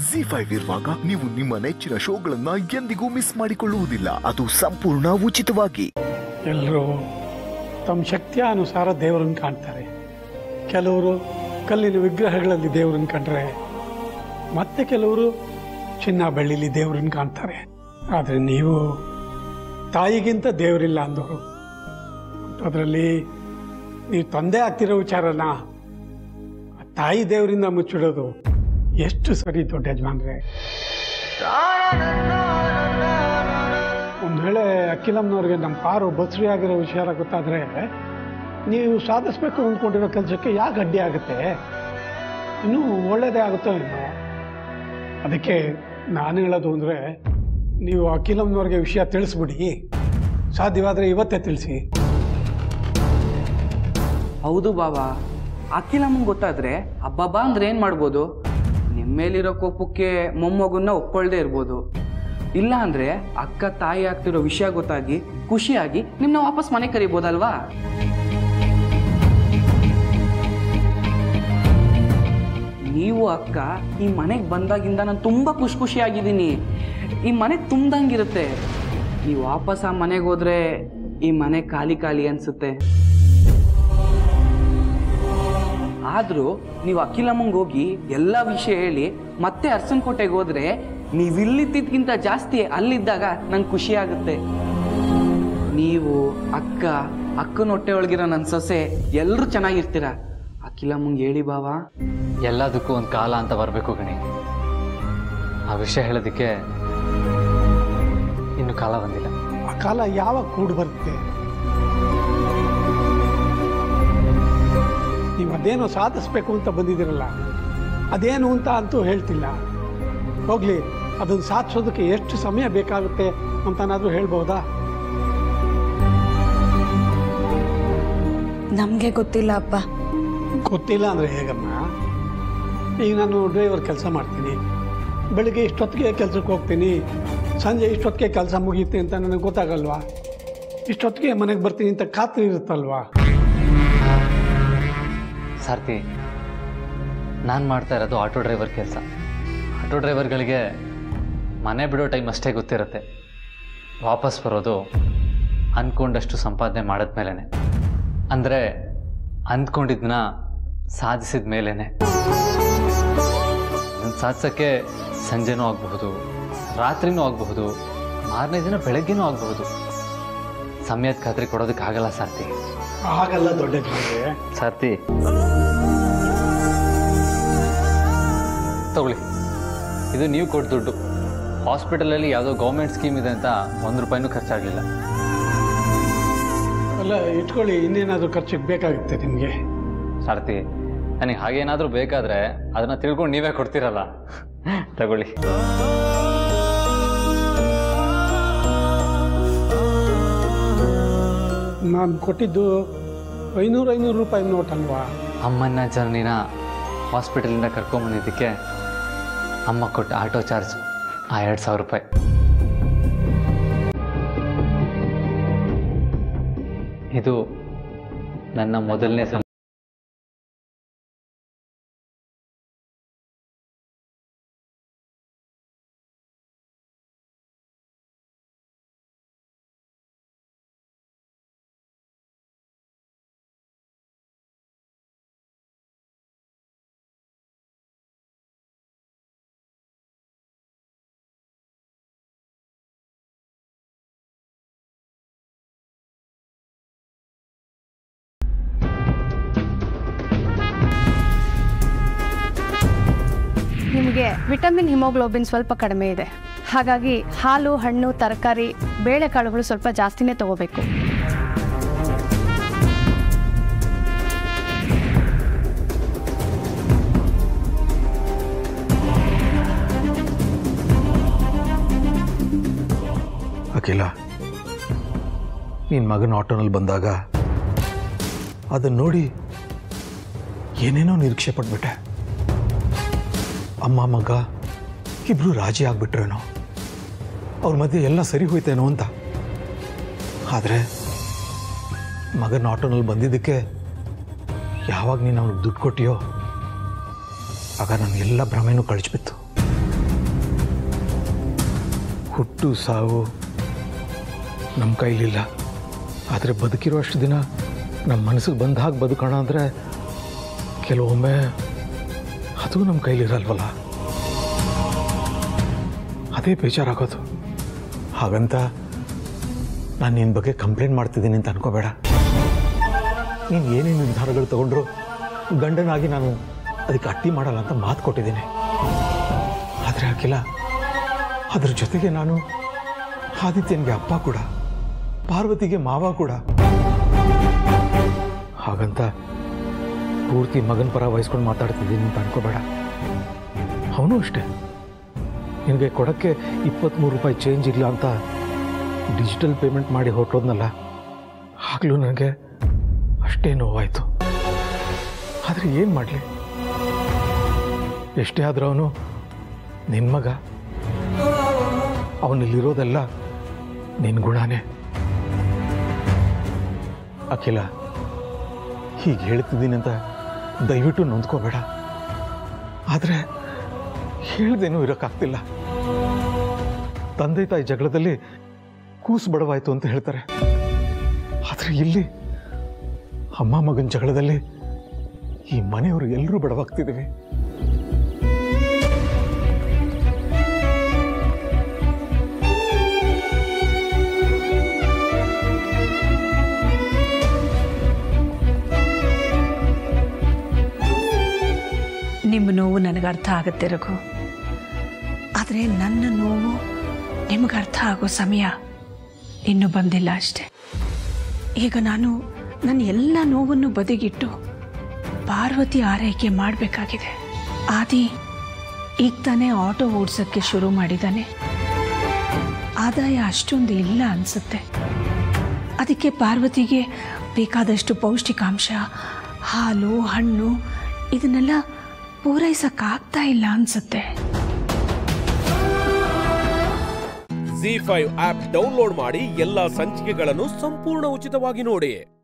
ZEE5 ಇರುವಾಗ ನೀವು ನಿಮ್ಮ ನೆಚ್ಚಿನ ಶೋಗಳನ್ನ ಎಂದಿಗೂ ಮಿಸ್ ಮಾಡಿಕೊಳ್ಳುವುದಿಲ್ಲ. ಅದು ಸಂಪೂರ್ಣ ಉಚಿತವಾಗಿ. ಎಲ್ಲರೂ ತಮ್ಮ ಶಕ್ತಿಯ ಅನುಸಾರ ದೇವರನ್ನು ಕಾಣ್ತಾರೆ. ಕೆಲವರು ಕಲ್ಲಿನ ವಿಗ್ರಹಗಳಲ್ಲಿ ದೇವರನ್ನು ಕಂಡ್ರೆ, ಮತ್ತೆ ಕೆಲವರು ಚಿನ್ನ ಬೆಳ್ಳಿಲಿ ದೇವರನ್ನು ಕಾಣ್ತಾರೆ. ಆದರೆ ನೀವು ತಾಯಿಗಿಂತ ದೇವರಿಲ್ಲ ಅಂದವರು. ಅದರಲ್ಲಿ ನೀವು ತಂದೆ ಆಗ್ತಿರೋ ವಿಚಾರನ ತಾಯಿ ದೇವರಿಂದ ಮುಚ್ಚಿಡೋದು ಎಷ್ಟು ಸರಿ ದೊಡ್ಡ ಯಜಮಾನ್ರೆ. ಒಂದು ವೇಳೆ ಅಖಿಲಮ್ಮನವ್ರಿಗೆ ನಮ್ಮ ಕಾರು ಬಸ್ರಿ ಆಗಿರೋ ವಿಚಾರ ಗೊತ್ತಾದರೆ ನೀವು ಸಾಧಿಸ್ಬೇಕು ಅಂದ್ಕೊಂಡಿರೋ ಕೆಲಸಕ್ಕೆ ಯಾಕೆ ಅಡ್ಡಿ ಆಗುತ್ತೆ? ಇನ್ನೂ ಒಳ್ಳೇದೇ ಆಗುತ್ತೋ ಏನೋ. ಅದಕ್ಕೆ ನಾನು ಹೇಳೋದು ಅಂದರೆ, ನೀವು ಅಖಿಲಮ್ಮನವ್ರಿಗೆ ವಿಷಯ ತಿಳಿಸ್ಬಿಡಿ. ಸಾಧ್ಯವಾದರೆ ಇವತ್ತೇ ತಿಳಿಸಿ. ಹೌದು ಬಾಬಾ, ಅಖಿಲಮ್ಮಂಗೆ ಗೊತ್ತಾದರೆ ಅಬ್ಬಬ್ಬಾ ಅಂದ್ರೆ ಏನು ಮಾಡ್ಬೋದು? ನಿಮ್ಮ ಮೇಲಿರೋ ಕೋಪಕ್ಕೆ ಮೊಮ್ಮಗನ್ನ ಒಪ್ಕೊಳ್ದೇ ಇರ್ಬೋದು. ಇಲ್ಲ ಅಂದರೆ ಅಕ್ಕ ತಾಯಿ ಆಗ್ತಿರೋ ವಿಷಯ ಗೊತ್ತಾಗಿ ಖುಷಿಯಾಗಿ ನಿಮ್ಮನ್ನ ವಾಪಸ್ ಮನೆ ಕರಿಬೋದಲ್ವಾ? ನೀವು ಅಕ್ಕ ಈ ಮನೆಗೆ ಬಂದಾಗಿಂದ ನಾನು ತುಂಬ ಖುಷಿಯಾಗಿದ್ದೀನಿ. ಈ ಮನೆ ತುಂಬ್ದಂಗಿರುತ್ತೆ. ನೀವು ವಾಪಸ್ ಆ ಮನೆಗೆ ಹೋದರೆ ಈ ಮನೆ ಖಾಲಿ ಖಾಲಿ ಅನಿಸುತ್ತೆ. ಆದರೂ ನೀವು ಅಖಿಲಮ್ಮಂಗೆ ಹೋಗಿ ಎಲ್ಲ ವಿಷಯ ಹೇಳಿ ಮತ್ತೆ ಅರಸನಕೋಟೆಗೆ ಹೋದರೆ ನೀವಿಲ್ಲಿದ್ದಕ್ಕಿಂತ ಜಾಸ್ತಿ ಅಲ್ಲಿದ್ದಾಗ ನಂಗೆ ಖುಷಿ ಆಗುತ್ತೆ. ನೀವು ಅಕ್ಕನ ಹೊಟ್ಟೆ ಒಳಗಿರೋ ನನ್ನ ಸೊಸೆ ಎಲ್ಲರೂ ಚೆನ್ನಾಗಿರ್ತೀರ. ಅಖಿಲಮ್ಮಂಗೆ ಹೇಳಿ ಬಾವಾ. ಎಲ್ಲದಕ್ಕೂ ಒಂದು ಕಾಲ ಅಂತ ಬರಬೇಕು ಗಣಿ. ಆ ವಿಷಯ ಹೇಳೋದಕ್ಕೆ ಇನ್ನು ಕಾಲ ಬಂದಿಲ್ಲ. ಆ ಕಾಲ ಯಾವಾಗ ಕೂಡಿ ಬರುತ್ತೆ? ನೀವು ಅದೇನೋ ಸಾಧಿಸ್ಬೇಕು ಅಂತ ಬಂದಿದ್ದೀರಲ್ಲ, ಅದೇನು ಅಂತ ಅಂತೂ ಹೇಳ್ತಿಲ್ಲ. ಹೋಗ್ಲಿ, ಅದನ್ನು ಸಾಧಿಸೋದಕ್ಕೆ ಎಷ್ಟು ಸಮಯ ಬೇಕಾಗುತ್ತೆ ಅಂತನಾದರೂ ಹೇಳ್ಬೋದಾ? ನಮಗೆ ಗೊತ್ತಿಲ್ಲ ಅಪ್ಪ. ಗೊತ್ತಿಲ್ಲ ಅಂದರೆ ಹೇಗಮ್ಮ? ಈಗ ನಾನು ಡ್ರೈವರ್ ಕೆಲಸ ಮಾಡ್ತೀನಿ. ಬೆಳಿಗ್ಗೆ ಇಷ್ಟೊತ್ತಿಗೆ ಕೆಲಸಕ್ಕೆ ಹೋಗ್ತೀನಿ, ಸಂಜೆ ಇಷ್ಟೊತ್ತಿಗೆ ಕೆಲಸ ಮುಗಿಯುತ್ತೆ ಅಂತ ನನಗೆ ಗೊತ್ತಾಗಲ್ವಾ? ಇಷ್ಟೊತ್ತಿಗೆ ಮನೆಗೆ ಬರ್ತೀನಿ ಅಂತ ಖಾತ್ರಿ ಇರುತ್ತಲ್ವಾ? ಸಾರ್ಥಿ, ನಾನು ಮಾಡ್ತಾ ಇರೋದು ಆಟೋ ಡ್ರೈವರ್ ಕೆಲಸ. ಆಟೋ ಡ್ರೈವರ್ಗಳಿಗೆ ಮನೆ ಬಿಡೋ ಟೈಮ್ ಅಷ್ಟೇ ಗೊತ್ತಿರುತ್ತೆ. ವಾಪಸ್ ಬರೋದು ಅಂದ್ಕೊಂಡಷ್ಟು ಸಂಪಾದನೆ ಮಾಡಿದ್ಮೇಲೆ, ಅಂದರೆ ಅಂದ್ಕೊಂಡಿದ್ದನ್ನ ಸಾಧಿಸಿದ ಮೇಲೇ. ಅದನ್ನು ಸಾಧಿಸೋಕ್ಕೆ ಸಂಜೆನೂ ಆಗಬಹುದು, ರಾತ್ರಿನೂ ಆಗಬಹುದು, ಮಾರನೇ ದಿನ ಬೆಳಗ್ಗೆನೂ ಆಗಬಹುದು. ಸಮಯದ ಖಾತ್ರಿ ಕೊಡೋದಕ್ಕಾಗಲ್ಲ ಸಾರ್ಥಿ. ಆಗಲ್ಲ ದೊಡ್ಡ ಸಾರ್ಥಿ. ತಗೊಳ್ಳಿ, ಇದು ನೀವು ಕೊಟ್ಟು ದುಡ್ಡು. ಹಾಸ್ಪಿಟಲಲ್ಲಿ ಯಾವುದೋ ಗೌರ್ಮೆಂಟ್ ಸ್ಕೀಮ್ ಇದೆ ಅಂತ ₹1 ಖರ್ಚಾಗಲಿಲ್ಲ. ಅಲ್ಲ, ಇಟ್ಕೊಳ್ಳಿ. ಇನ್ನೇನಾದರೂ ಖರ್ಚಿಗೆ ಬೇಕಾಗುತ್ತೆ ನಿಮಗೆ? ಸಾರ್ಥಿ, ನನಗೆ ಹಾಗೇನಾದರೂ ಬೇಕಾದರೆ ಅದನ್ನು ತಿಳ್ಕೊಂಡು ನೀವೇ ಕೊಡ್ತೀರಲ್ಲ, ತಗೊಳ್ಳಿ. ನಾನು ಕೊಟ್ಟಿದ್ದು ₹500 ನೋಟ್ ಅಲ್ವಾ? ಅಮ್ಮನ ಜನನಿನ ಹಾಸ್ಪಿಟಲಿಂದ ಕರ್ಕೊಂಬಂದಿದ್ದಕ್ಕೆ ಅಮ್ಮ ಕೊಟ್ಟ ಆಟೋ ಚಾರ್ಜ್ ಆ ₹2,000. ಇದು ನನ್ನ ಮೊದಲನೇ ನಿಮಗೆ ವಿಟಮಿನ್ ಹಿಮೋಗ್ಲೋಬಿನ್ ಸ್ವಲ್ಪ ಕಡಿಮೆ ಇದೆ. ಹಾಗಾಗಿ ಹಾಲು, ಹಣ್ಣು, ತರಕಾರಿ, ಬೇಳೆಕಾಳುಗಳು ಸ್ವಲ್ಪ ಜಾಸ್ತಿನೇ ತಗೋಬೇಕು. ಅಖಿಲ, ನಿನ್ನ ಮಗನ ಆಟೋನಲ್ಲಿ ಬಂದಾಗ ಅದನ್ನು ನೋಡಿ ಏನೇನೋ ನಿರೀಕ್ಷೆ ಪಟ್ಬಿಟ್ಟೆ. ಅಮ್ಮ ಮಗ ಇಬ್ರು ರಾಜಿ ಆಗ್ಬಿಟ್ರೇನೋ, ಅವ್ರ ಮಧ್ಯೆ ಎಲ್ಲ ಸರಿ ಹೋಯ್ತೇನೋ ಅಂತ. ಆದರೆ ಮಗನ ಆಟೋನಲ್ಲಿ ಬಂದಿದ್ದಕ್ಕೆ ಯಾವಾಗ ನೀನು ಅವ್ನಿಗೆ ದುಡ್ಡು ಕೊಟ್ಟಿಯೋ ಆಗ ನನಗೆಲ್ಲ ಭ್ರಮೆನೂ ಕಳಿಸ್ಬಿತ್ತು. ಹುಟ್ಟು ಸಾವು ನಮ್ಮ ಕೈಲಿಲ್ಲ. ಆದರೆ ಬದುಕಿರುವಷ್ಟು ದಿನ ನಮ್ಮ ಮನಸ್ಸಿಗೆ ಬಂದ ಹಾಗೆ ಬದುಕೋಣ ಅಂದರೆ ಕೆಲವೊಮ್ಮೆ ಅದು ನಮ್ಮ ಕೈಲಿರಲ್ವಲ್ಲ. ಅದೇ ಬೇಜಾರಾಗೋದು. ಹಾಗಂತ ನಾನು ನಿನ್ನ ಬಗ್ಗೆ ಕಂಪ್ಲೇಂಟ್ ಮಾಡ್ತಿದ್ದೀನಿ ಅಂತ ಅನ್ಕೋಬೇಡ. ನೀನು ಏನೇ ನಿರ್ಧಾರಗಳು ತಗೊಂಡ್ರು ಗಂಡನಾಗಿ ನಾನು ಅದಕ್ಕೆ ಅಟ್ಟಿ ಮಾಡಲ್ಲ ಅಂತ ಮಾತು ಕೊಟ್ಟಿದ್ದೀನಿ. ಆದರೆ ಅಖಿಲ, ಅದ್ರ ಜೊತೆಗೆ ನಾನು ಆದಿತ್ಯನಿಗೆ ಅಪ್ಪ ಕೂಡ, ಪಾರ್ವತಿಗೆ ಮಾವ ಕೂಡ. ಹಾಗಂತ ಪೂರ್ತಿ ಮಗನ ಪರ ವಹಿಸ್ಕೊಂಡು ಮಾತಾಡ್ತಿದ್ದೀನಿ ಅಂತ ಅನ್ಕೋಬೇಡ. ಅವನು ಅಷ್ಟೇ, ನಿನಗೆ ಕೊಡೋಕ್ಕೆ 23 ರೂಪಾಯಿ ಚೇಂಜ್ ಇಲ್ಲ ಅಂತ ಡಿಜಿಟಲ್ ಪೇಮೆಂಟ್ ಮಾಡಿ ಹೊರಟೋದ್ನಲ್ಲ, ಆಗಲೂ ನನಗೆ ಅಷ್ಟೇ ನೋವಾಯಿತು. ಆದರೆ ಏನು ಮಾಡಲಿ, ಎಷ್ಟೇ ಆದರೂ ಅವನು ನಿನ್ನ ಮಗ. ಅವನಲ್ಲಿರೋದೆಲ್ಲ ನಿನ್ನ ಗುಣನೇ. ಅಖಿಲ, ಹೀಗೆ ಹೇಳ್ತಿದ್ದೀನಿ ಅಂತ ದಯವಿಟ್ಟು ನೊಂದ್ಕೋಬೇಡ. ಆದರೆ ಹೇಳ್ದೇನೂ ಇರೋಕ್ಕಾಗ್ತಿಲ್ಲ. ತಂದೆ ತಾಯಿ ಜಗಳದಲ್ಲಿ ಕೂಸು ಬಡವಾಯಿತು ಅಂತ ಹೇಳ್ತಾರೆ. ಆದರೆ ಇಲ್ಲಿ ಅಮ್ಮ ಮಗನ ಜಗಳದಲ್ಲಿ ಈ ಮನೆಯವರು ಎಲ್ಲರೂ ಬಡವಾಗ್ತಿದ್ದೀವಿ. ನಿಮ್ಮ ನೋವು ನನಗೆ ಅರ್ಥ ಆಗುತ್ತೆ ರಘು. ಆದರೆ ನನ್ನ ನೋವು ನಿಮಗೆ ಅರ್ಥ ಆಗೋ ಸಮಯ ಇನ್ನೂ ಬಂದಿಲ್ಲ ಅಷ್ಟೆ. ಈಗ ನಾನು ನನ್ನ ಎಲ್ಲ ನೋವನ್ನು ಬದಿಗಿಟ್ಟು ಪಾರ್ವತಿ ಆರೈಕೆ ಮಾಡಬೇಕಾಗಿದೆ. ಆದಿ ಈಗ ತಾನೇ ಆಟೋ ಓಡಿಸೋಕ್ಕೆ ಶುರು ಮಾಡಿದ್ದಾನೆ. ಆದಾಯ ಅಷ್ಟೊಂದು ಇಲ್ಲ ಅನಿಸುತ್ತೆ. ಅದಕ್ಕೆ ಪಾರ್ವತಿಗೆ ಬೇಕಾದಷ್ಟು ಪೌಷ್ಟಿಕಾಂಶ, ಹಾಲು, ಹಣ್ಣು ಇದನ್ನೆಲ್ಲ ಪೂರೈಸಕ್ಕಾಗ್ತಾ ಇಲ್ಲ ಅನ್ಸುತ್ತೆ. ZEE5 ಆಪ್ ಡೌನ್ಲೋಡ್ ಮಾಡಿ ಎಲ್ಲಾ ಸಂಚಿಕೆಗಳನ್ನು ಸಂಪೂರ್ಣ ಉಚಿತವಾಗಿ ನೋಡಿ.